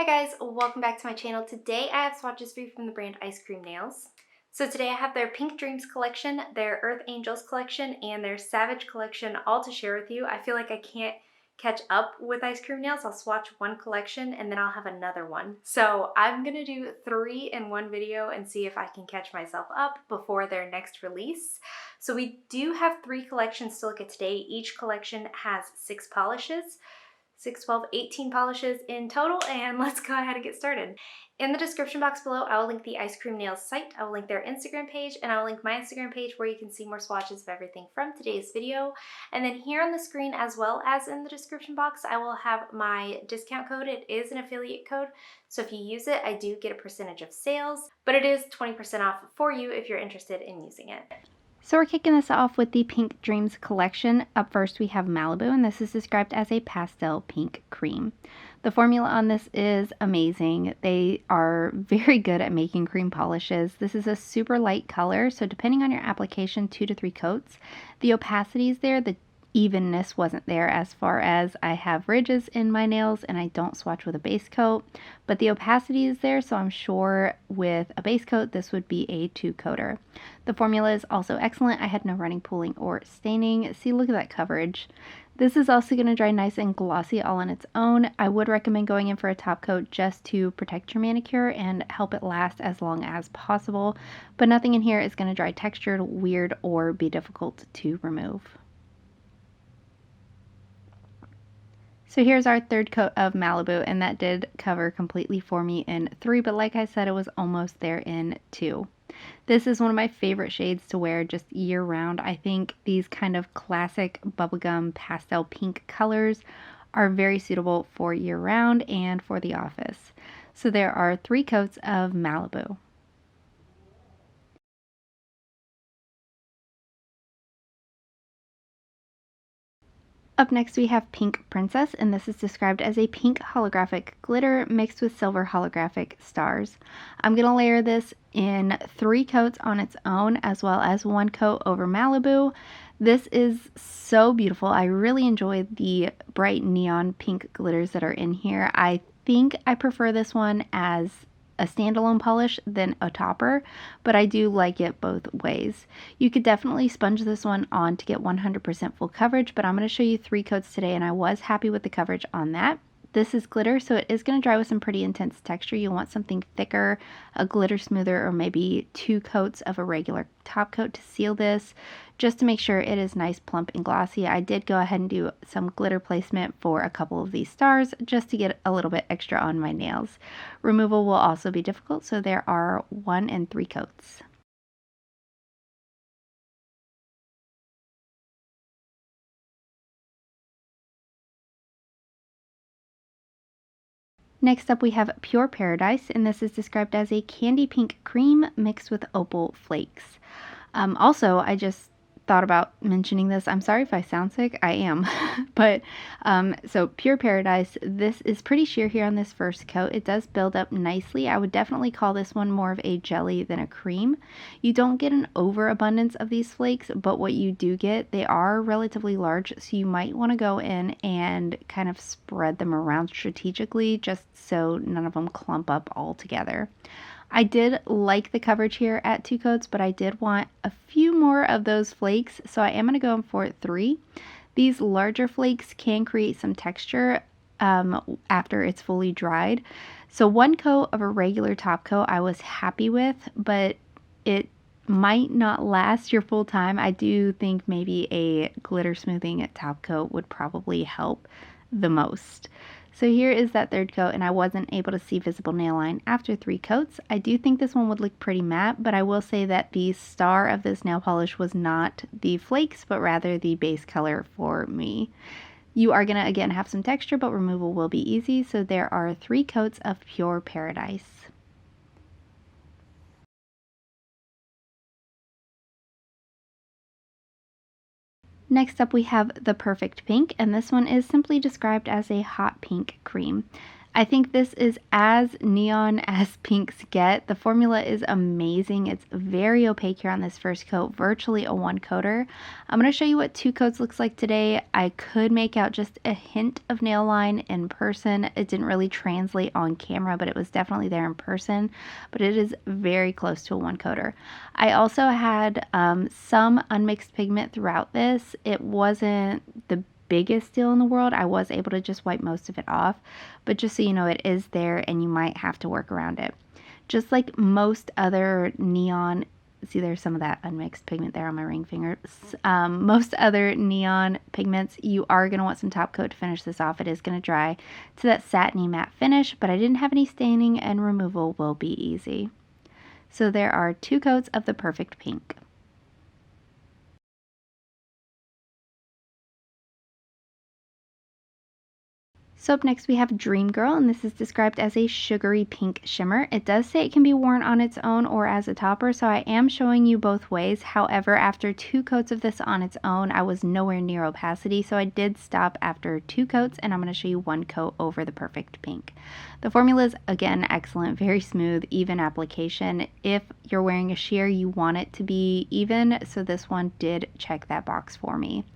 Hi guys, welcome back to my channel. Today I have swatches for you from the brand Iscream Nails. So today I have their Pink Dreams collection, their Earth Angels collection, and their Savage collection all to share with you. I feel like I can't catch up with Iscream Nails. I'll swatch one collection and then I'll have another one. So I'm gonna do 3 in one video and see if I can catch myself up before their next release. So we do have 3 collections to look at today. Each collection has 6 polishes. 6, 12, 18 polishes in total, and let's go ahead and get started. In the description box below, I will link the Iscream Nails site, I will link their Instagram page, and I will link my Instagram page where you can see more swatches of everything from today's video. And then here on the screen, as well as in the description box, I will have my discount code. It is an affiliate code, so if you use it, I do get a percentage of sales, but it is 20% off for you if you're interested in using it. So we're kicking this off with the Pink Dreams collection. Up first we have Malibu, and this is described as a pastel pink cream. The formula on this is amazing. They are very good at making cream polishes. This is a super light color, so depending on your application, 2 to 3 coats. The opacity is there, the evenness wasn't there as far as I have ridges in my nails and I don't swatch with a base coat, but the opacity is there, so I'm sure with a base coat this would be a 2-coater. The formula is also excellent. I had no running, pooling, or staining. See, look at that coverage. This is also going to dry nice and glossy all on its own. I would recommend going in for a top coat just to protect your manicure and help it last as long as possible, but nothing in here is going to dry textured, weird, or be difficult to remove. So here's our 3rd coat of Malibu, and that did cover completely for me in 3, but like I said, it was almost there in 2. This is one of my favorite shades to wear just year round. I think these kind of classic bubblegum pastel pink colors are very suitable for year round and for the office. So there are 3 coats of Malibu. Up next we have Pink Princess, and this is described as a pink holographic glitter mixed with silver holographic stars. I'm going to layer this in 3 coats on its own as well as 1 coat over Malibu. This is so beautiful. I really enjoy the bright neon pink glitters that are in here. I think I prefer this one as a standalone polish than a topper, but I do like it both ways. You could definitely sponge this one on to get 100% full coverage, but I'm going to show you 3 coats today and I was happy with the coverage on that. This is glitter, so it is going to dry with some pretty intense texture. You want something thicker, a glitter smoother, or maybe 2 coats of a regular top coat to seal this, just to make sure it is nice, plump, and glossy. I did go ahead and do some glitter placement for a couple of these stars just to get a little bit extra on my nails. Removal will also be difficult, so there are 1 and 3 coats. Next up we have Pure Paradise, and this is described as a candy pink cream mixed with opal flakes. Also, I just thought about mentioning this. I'm sorry if I sound sick. I am. But so Pure Paradise, this is pretty sheer here on this first coat. It does build up nicely. I would definitely call this one more of a jelly than a cream. You don't get an overabundance of these flakes, but what you do get, they are relatively large, so you might want to go in and kind of spread them around strategically just so none of them clump up all together. I did like the coverage here at 2 coats, but I did want a few more of those flakes, so I am going to go for 3. These larger flakes can create some texture after it's fully dried. So 1 coat of a regular top coat I was happy with, but it might not last your full time. I do think maybe a glitter smoothing top coat would probably help the most. So here is that 3rd coat, and I wasn't able to see visible nail line after 3 coats. I do think this one would look pretty matte, but I will say that the star of this nail polish was not the flakes, but rather the base color for me. You are going to, again, have some texture, but removal will be easy, so there are 3 coats of Pure Paradise. Next up we have the Perfect Pink, and this one is simply described as a hot pink cream. I think this is as neon as pinks get. The formula is amazing. It's very opaque here on this first coat, virtually a one coater. I'm going to show you what two coats looks like today. I could make out just a hint of nail line in person. It didn't really translate on camera, but it was definitely there in person. But it is very close to a one coater. I also had some unmixed pigment throughout this. It wasn't the biggest deal in the world. I was able to just wipe most of it off, but just so you know, it is there and you might have to work around it. Just like most other neon, see there's some of that unmixed pigment there on my ring finger. Most other neon pigments, you are going to want some top coat to finish this off. It is going to dry to that satiny matte finish, but I didn't have any staining and removal will be easy. So there are two coats of the perfect pink. So up next we have Dream Girl, and this is described as a sugary pink shimmer. It does say it can be worn on its own or as a topper, so I am showing you both ways. However, after two coats of this on its own, I was nowhere near opacity, so I did stop after two coats, and I'm going to show you one coat over the perfect pink. The formula is, again, excellent, very smooth, even application. If you're wearing a sheer, you want it to be even, so this one did check that box for me.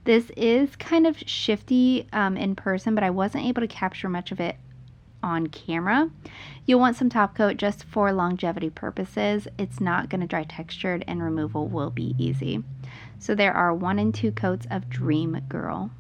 This is kind of shifty in person, but I wasn't able to capture much of it on camera. You'll want some top coat just for longevity purposes. It's not going to dry textured and removal will be easy. So there are 1 and 2 coats of Dream Girl.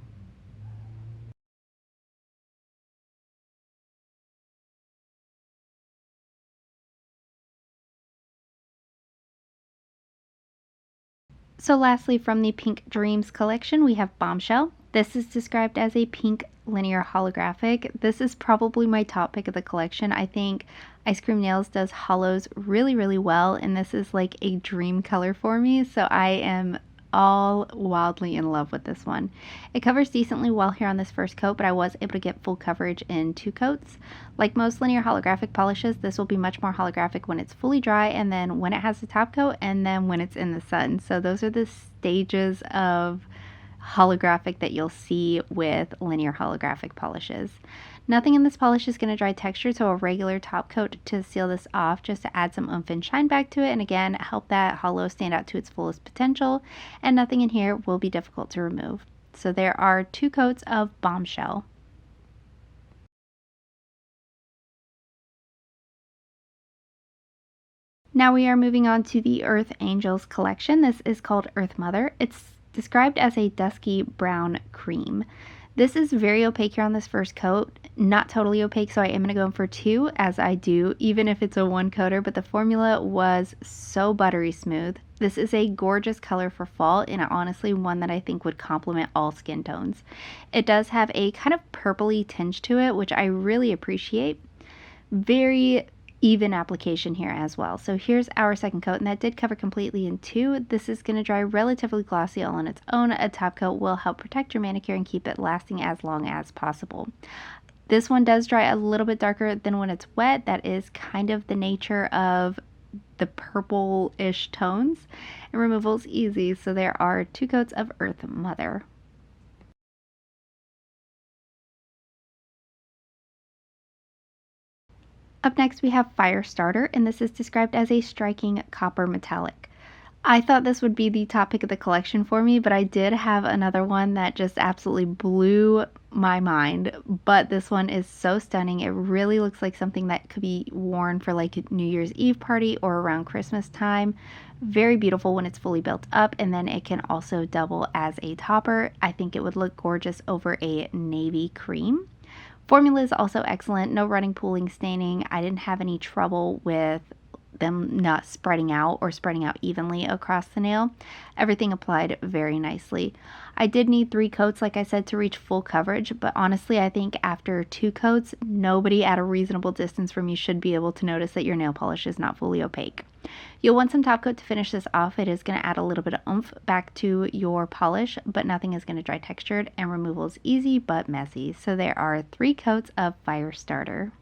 So lastly, from the Pink Dreams collection, we have Bombshell. This is described as a pink linear holographic. This is probably my top pick of the collection. I think Iscream Nails does hollows really, really well, and this is like a dream color for me, so I am all wildly in love with this one. It covers decently well here on this first coat, but I was able to get full coverage in 2 coats. Like most linear holographic polishes, this will be much more holographic when it's fully dry, and then when it has the top coat, and then when it's in the sun. So those are the stages of holographic that you'll see with linear holographic polishes. Nothing in this polish is going to dry texture, so a regular top coat to seal this off just to add some oomph and shine back to it, and again help that hollow stand out to its fullest potential, and nothing in here will be difficult to remove. So there are 2 coats of Bombshell. Now we are moving on to the Earth Angels collection. This is called Earth Mother. It's described as a dusky brown cream. This is very opaque here on this first coat. Not totally opaque, so I am going to go in for 2, as I do, even if it's a 1 coater, but the formula was so buttery smooth. This is a gorgeous color for fall, and honestly one that I think would complement all skin tones. It does have a kind of purpley tinge to it, which I really appreciate. Very even application here as well. So here's our second coat, and that did cover completely in 2. This is going to dry relatively glossy all on its own. A top coat will help protect your manicure and keep it lasting as long as possible. This one does dry a little bit darker than when it's wet. That is kind of the nature of the purple-ish tones, and removal is easy, so there are 2 coats of Earth Mother. Up next we have Firestarter, and this is described as a striking copper metallic. I thought this would be the top pick of the collection for me, but I did have another one that just absolutely blew my mind. But this one is so stunning. It really looks like something that could be worn for like a New Year's Eve party or around Christmas time. Very beautiful when it's fully built up, and then it can also double as a topper. I think it would look gorgeous over a navy cream. Formula is also excellent. No running, pooling, staining. I didn't have any trouble with them not spreading out or spreading out evenly across the nail. Everything applied very nicely. I did need 3 coats, like I said, to reach full coverage, but honestly, I think after 2 coats, nobody at a reasonable distance from you should be able to notice that your nail polish is not fully opaque. You'll want some top coat to finish this off. It is going to add a little bit of oomph back to your polish, but nothing is going to dry textured, and removal is easy but messy. So there are 3 coats of Firestarter.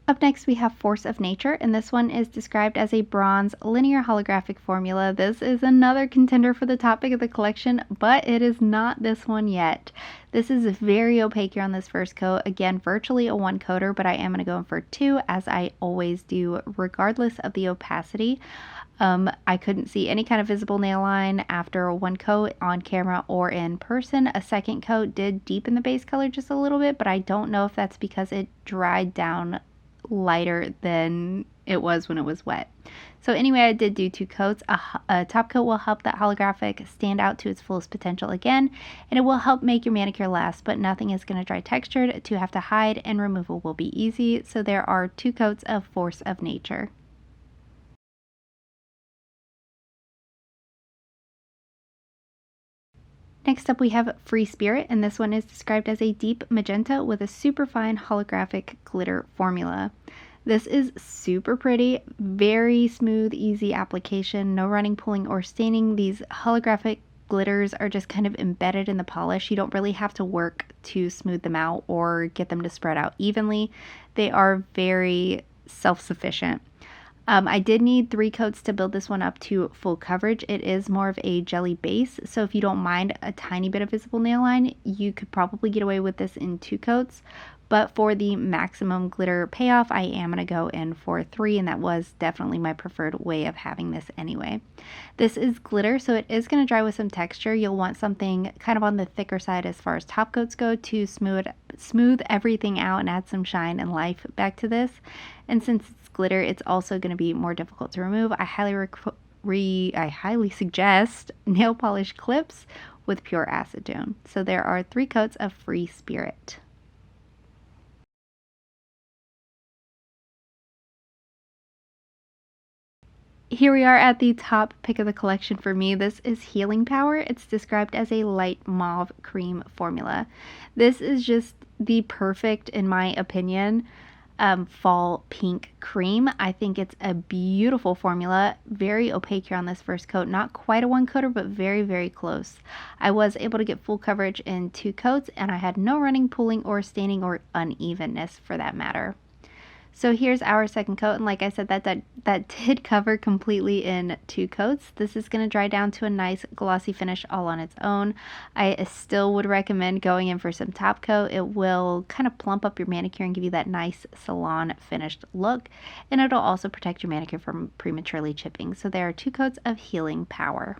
Up next, we have Force of Nature, and this one is described as a bronze linear holographic formula. This is another contender for the top pick of the collection, but it is not this one yet. This is very opaque here on this first coat. Again, virtually a one coater, but I am going to go in for two, as I always do, regardless of the opacity. I couldn't see any kind of visible nail line after one coat on camera or in person. A second coat did deepen the base color just a little bit, but I don't know if that's because it dried down lighter than it was when it was wet. So anyway, I did do two coats. A top coat will help that holographic stand out to its fullest potential again, and it will help make your manicure last, but nothing is going to dry textured to have to hide, and removal will be easy. So there are two coats of Force of Nature. Next up, we have Free Spirit, and this one is described as a deep magenta with a super fine holographic glitter formula. This is super pretty, very smooth, easy application, no running, pulling, or staining. These holographic glitters are just kind of embedded in the polish. You don't really have to work to smooth them out or get them to spread out evenly. They are very self-sufficient. I did need 3 coats to build this one up to full coverage. It is more of a jelly base, so if you don't mind a tiny bit of visible nail line, you could probably get away with this in 2 coats. But for the maximum glitter payoff, I am going to go in for 3, and that was definitely my preferred way of having this anyway. This is glitter, so it is going to dry with some texture. You'll want something kind of on the thicker side as far as top coats go to smooth everything out and add some shine and life back to this. And since it's glitter, it's also going to be more difficult to remove. I highly suggest nail polish clips with pure acetone. So there are 3 coats of Free Spirit. Here we are at the top pick of the collection for me. This is Healing Power. It's described as a light mauve cream formula. This is just the perfect, in my opinion, fall pink cream. I think it's a beautiful formula, very opaque here on this first coat. Not quite a one coater, but very, very close. I was able to get full coverage in 2 coats, and I had no running, pulling, or staining, or unevenness for that matter. So here's our second coat, and like I said, that did cover completely in 2 coats. This is going to dry down to a nice glossy finish all on its own. I still would recommend going in for some top coat. It will kind of plump up your manicure and give you that nice salon finished look, and it'll also protect your manicure from prematurely chipping. So there are 2 coats of Healing Power.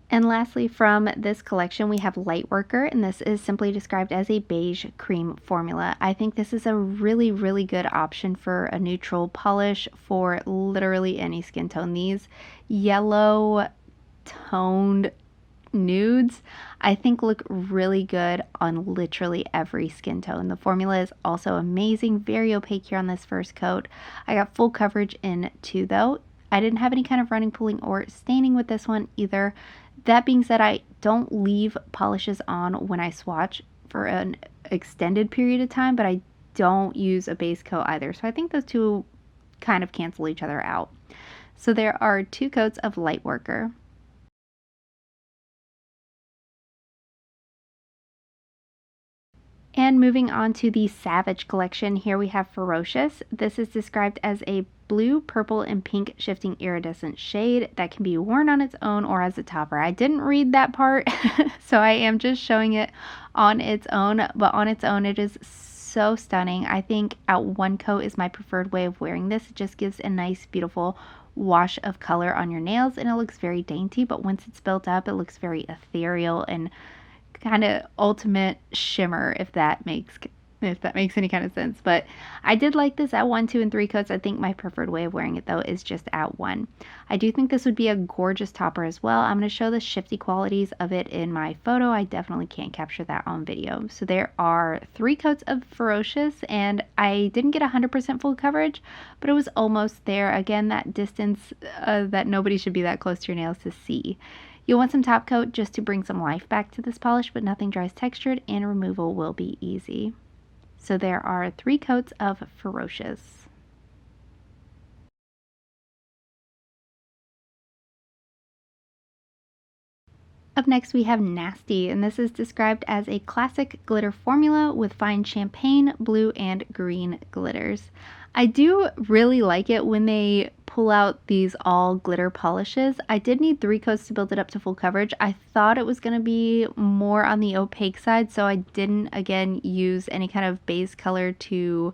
And lastly, from this collection, we have Lightworker, and this is simply described as a beige cream formula. I think this is a really, really good option for a neutral polish for literally any skin tone. These yellow toned nudes, I think, look really good on literally every skin tone. The formula is also amazing, very opaque here on this first coat. I got full coverage in 2 though. I didn't have any kind of running, pulling, or staining with this one either. That being said, I don't leave polishes on when I swatch for an extended period of time, but I don't use a base coat either. So I think those two kind of cancel each other out. So there are 2 coats of Lightworker. And moving on to the Savage collection, here we have Ferocious. This is described as a blue, purple, and pink shifting iridescent shade that can be worn on its own or as a topper. I didn't read that part, so I am just showing it on its own, but on its own it is so stunning. I think at one coat is my preferred way of wearing this. It just gives a nice, beautiful wash of color on your nails, and it looks very dainty, but once it's built up, it looks very ethereal and kind of ultimate shimmer, if that makes any kind of sense. But I did like this at 1, 2, and 3 coats. I think my preferred way of wearing it though is just at 1. I do think this would be a gorgeous topper as well. I'm going to show the shifty qualities of it in my photo. I definitely can't capture that on video. So there are 3 coats of Ferocious, and I didn't get 100% full coverage, but it was almost there. Again, that distance that nobody should be that close to your nails to see. You'll want some top coat just to bring some life back to this polish, but nothing dries textured, and removal will be easy. So there are 3 coats of Ferocious. Up next we have Nasty, and this is described as a classic glitter formula with fine champagne, blue, and green glitters. I do really like it when they pull out these all glitter polishes. I did need 3 coats to build it up to full coverage. I thought it was going to be more on the opaque side, so I didn't, again, use any kind of base color to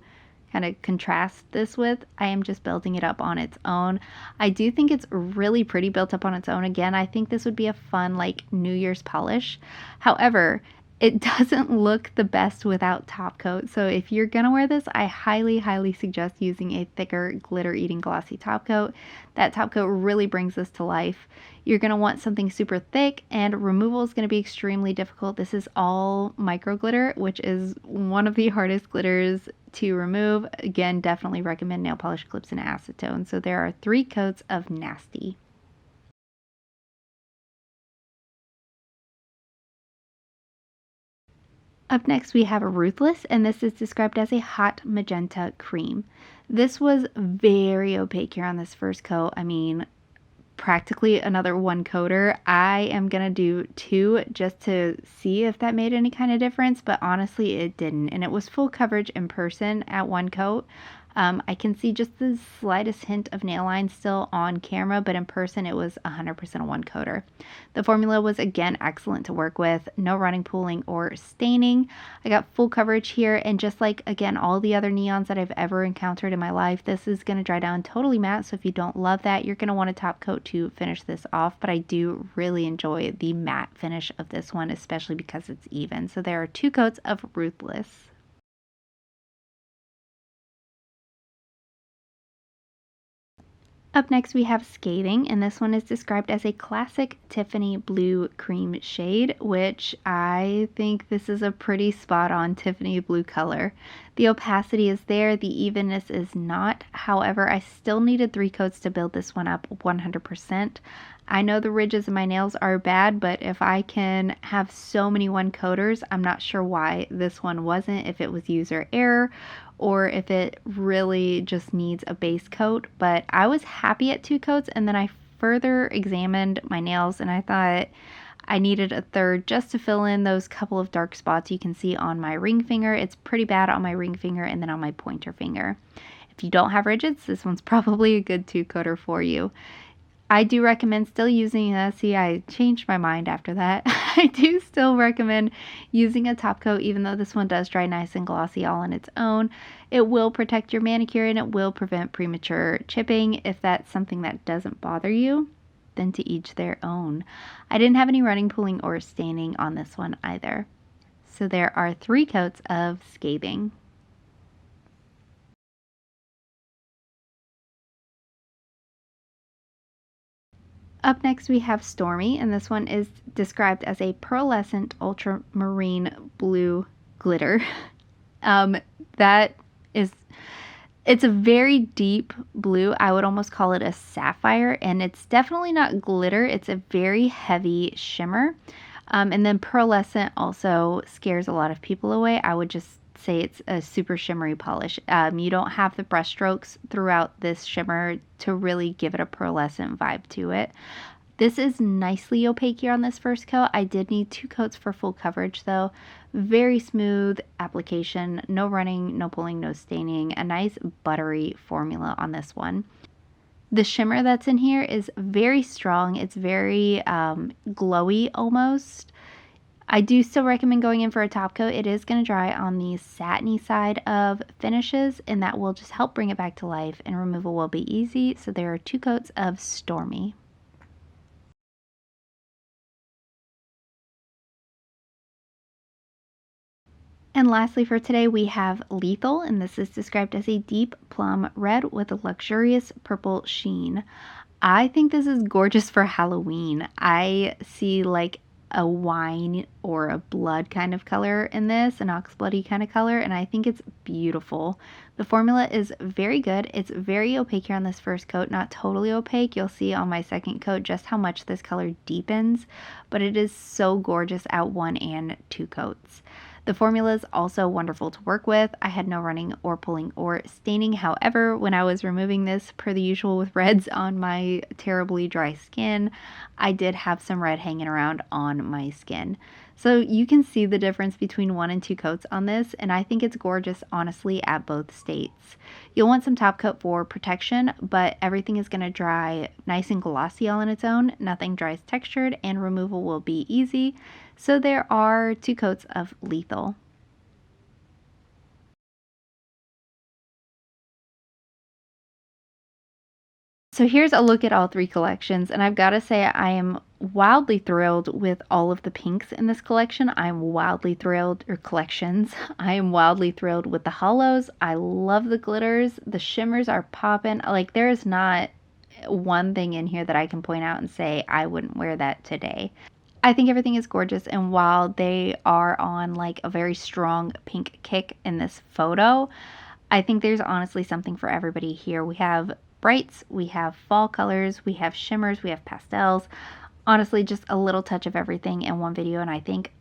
kind of contrast this with. I am just building it up on its own. I do think it's really pretty built up on its own. Again, I think this would be a fun like New Year's polish. However, it doesn't look the best without top coat. So if you're gonna wear this, I highly suggest using a thicker glitter eating glossy top coat. That top coat really brings this to life. You're gonna want something super thick, and removal is gonna be extremely difficult. This is all micro glitter, which is one of the hardest glitters to remove. Again, definitely recommend nail polish clips and acetone. So there are 3 coats of Nasty. Up next we have a Ruthless, and this is described as a hot magenta cream. This was very opaque here on this first coat. I mean, practically another 1 coater. I am gonna do 2 just to see if that made any kind of difference, but honestly it didn't, and it was full coverage in person at 1 coat. I can see just the slightest hint of nail line still on camera, but in person it was 100% a 1 coater. The formula was again excellent to work with, no running, pooling, or staining. I got full coverage here, and just like again all the other neons that I've ever encountered in my life, this is going to dry down totally matte, so if you don't love that, you're going to want a top coat to finish this off, but I do really enjoy the matte finish of this one, especially because it's even. So there are 2 coats of Ruthless. Up next we have Scathing, and this one is described as a classic Tiffany blue cream shade, which I think this is a pretty spot on Tiffany blue color. The opacity is there, the evenness is not. However, I still needed 3 coats to build this one up 100%. I know the ridges in my nails are bad, but if I can have so many 1 coaters, I'm not sure why this one wasn't, if it was user error or if it really just needs a base coat. But I was happy at 2 coats, and then I further examined my nails and I thought I needed a 3rd just to fill in those couple of dark spots you can see on my ring finger. It's pretty bad on my ring finger and then on my pointer finger. If you don't have ridges, this one's probably a good 2 coater for you. I do recommend still using see, I changed my mind after that. I do still recommend using a top coat, even though this one does dry nice and glossy all on its own. It will protect your manicure and it will prevent premature chipping. If that's something that doesn't bother you, then to each their own. I didn't have any running, pooling, or staining on this one either. So there are 3 coats of Scathing. Up next we have Stormy, and this one is described as a pearlescent ultramarine blue glitter. That is, it's a very deep blue. I would almost call it a sapphire, and it's definitely not glitter. It's a very heavy shimmer. And then pearlescent also scares a lot of people away. I would just say it's a super shimmery polish. You don't have the brush strokes throughout this shimmer to really give it a pearlescent vibe to it. This is nicely opaque here on this first coat. I did need 2 coats for full coverage though. Very smooth application, no running, no pulling, no staining. A nice buttery formula on this one. The shimmer that's in here is very strong. It's very glowy almost. I do still recommend going in for a top coat. It is going to dry on the satiny side of finishes, and that will just help bring it back to life, and removal will be easy. So there are 2 coats of Stormy. And lastly for today we have Lethal, and this is described as a deep plum red with a luxurious purple sheen. I think this is gorgeous for Halloween. I see like a wine or a blood kind of color in this, an ox bloody kind of color, and I think it's beautiful. The formula is very good. It's very opaque here on this first coat, not totally opaque. You'll see on my second coat just how much this color deepens, but it is so gorgeous at 1 and 2 coats. The formula is also wonderful to work with. I had no running or pulling or staining. However, when I was removing this, per the usual with reds on my terribly dry skin, I did have some red hanging around on my skin. So you can see the difference between 1 and 2 coats on this, and I think it's gorgeous, honestly, at both states. You'll want some top coat for protection, but everything is going to dry nice and glossy all on its own. Nothing dries textured, and removal will be easy. So there are 2 coats of Lethal. So here's a look at all 3 collections, and I've got to say I am wildly thrilled with all of the pinks in this collection. I'm wildly thrilled, or collections. I am wildly thrilled with the hollows. I love the glitters. The shimmers are popping. Like, there is not one thing in here that I can point out and say I wouldn't wear that today. I think everything is gorgeous, and while they are on like a very strong pink kick in this photo, I think there's honestly something for everybody here. We have brights, we have fall colors, we have shimmers, we have pastels. Honestly, just a little touch of everything in one video, and I think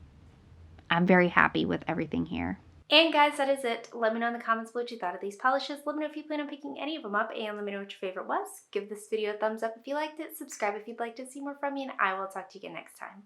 I'm very happy with everything here. And guys, that is it. Let me know in the comments what you thought of these polishes. Let me know if you plan on picking any of them up, and let me know what your favorite was. Give this video a thumbs up if you liked it, subscribe if you'd like to see more from me, and I will talk to you again next time.